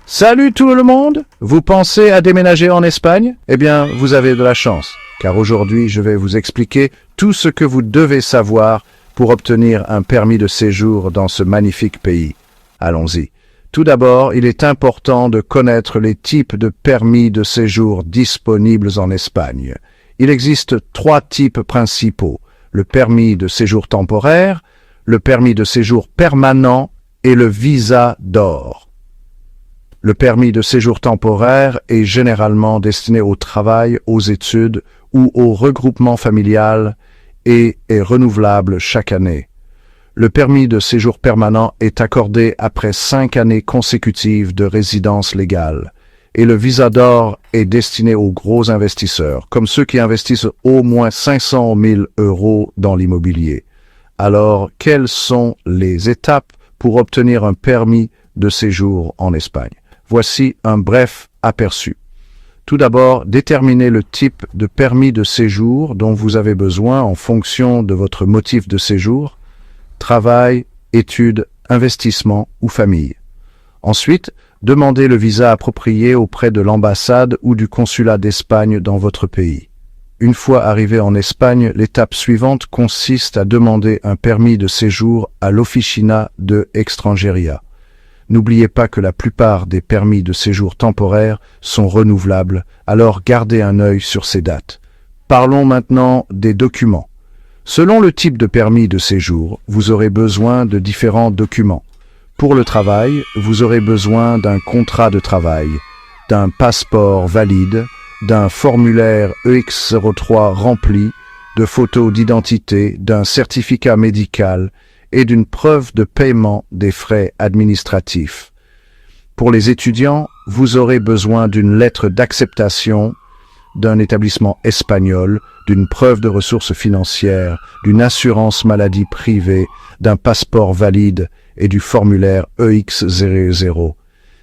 Salut tout le monde! Vous pensez à déménager en Espagne? Eh bien, vous avez de la chance, car aujourd'hui je vais vous expliquer tout ce que vous devez savoir pour obtenir un permis de séjour dans ce magnifique pays. Allons-y. Tout d'abord, il est important de connaître les types de permis de séjour disponibles en Espagne. Il existe 3 types principaux: le permis de séjour temporaire, le permis de séjour permanent et le visa d'or. Le permis de séjour temporaire est généralement destiné au travail, aux études ou au regroupement familial et est renouvelable chaque année. Le permis de séjour permanent est accordé après 5 années consécutives de résidence légale. Et le visa d'or est destiné aux gros investisseurs, comme ceux qui investissent au moins 500 000 € dans l'immobilier. Alors, quelles sont les étapes pour obtenir un permis de séjour en Espagne? Voici un bref aperçu. Tout d'abord, déterminez le type de permis de séjour dont vous avez besoin en fonction de votre motif de séjour: travail, études, investissement ou famille. Ensuite, demandez le visa approprié auprès de l'ambassade ou du consulat d'Espagne dans votre pays. Une fois arrivé en Espagne, l'étape suivante consiste à demander un permis de séjour à l'Oficina de Extranjería. N'oubliez pas que la plupart des permis de séjour temporaires sont renouvelables, alors gardez un œil sur ces dates. Parlons maintenant des documents. Selon le type de permis de séjour, vous aurez besoin de différents documents. Pour le travail, vous aurez besoin d'un contrat de travail, d'un passeport valide, d'un formulaire EX03 rempli, de photos d'identité, d'un certificat médical et d'une preuve de paiement des frais administratifs. Pour les étudiants, vous aurez besoin d'une lettre d'acceptation d'un établissement espagnol, d'une preuve de ressources financières, d'une assurance maladie privée, d'un passeport valide et du formulaire EX00.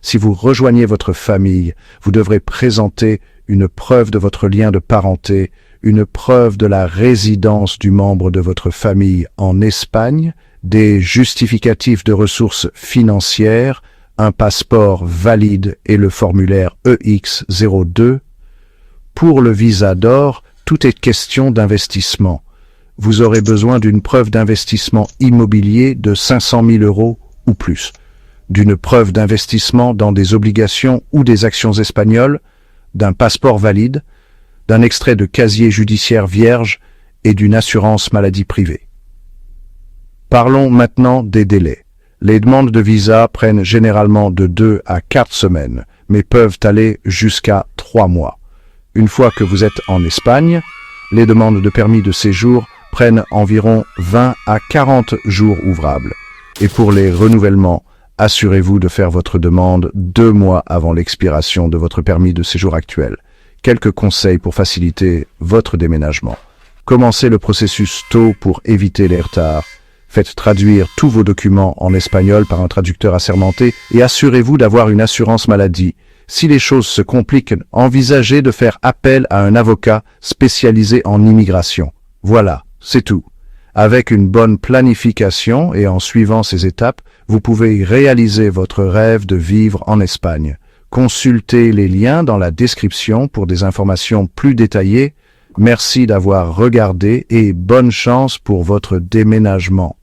Si vous rejoignez votre famille, vous devrez présenter une preuve de votre lien de parenté, une preuve de la résidence du membre de votre famille en Espagne, des justificatifs de ressources financières, un passeport valide et le formulaire EX02. Pour le visa d'or, tout est question d'investissement. Vous aurez besoin d'une preuve d'investissement immobilier de 500 000 € ou plus, d'une preuve d'investissement dans des obligations ou des actions espagnoles, d'un passeport valide, d'un extrait de casier judiciaire vierge et d'une assurance maladie privée. Parlons maintenant des délais. Les demandes de visa prennent généralement de 2 à 4 semaines, mais peuvent aller jusqu'à 3 mois. Une fois que vous êtes en Espagne, les demandes de permis de séjour prennent environ 20 à 40 jours ouvrables. Et pour les renouvellements, assurez-vous de faire votre demande 2 mois avant l'expiration de votre permis de séjour actuel. Quelques conseils pour faciliter votre déménagement. Commencez le processus tôt pour éviter les retards. Faites traduire tous vos documents en espagnol par un traducteur assermenté et assurez-vous d'avoir une assurance maladie. Si les choses se compliquent, envisagez de faire appel à un avocat spécialisé en immigration. Voilà, c'est tout. Avec une bonne planification et en suivant ces étapes, vous pouvez réaliser votre rêve de vivre en Espagne. Consultez les liens dans la description pour des informations plus détaillées. Merci d'avoir regardé et bonne chance pour votre déménagement.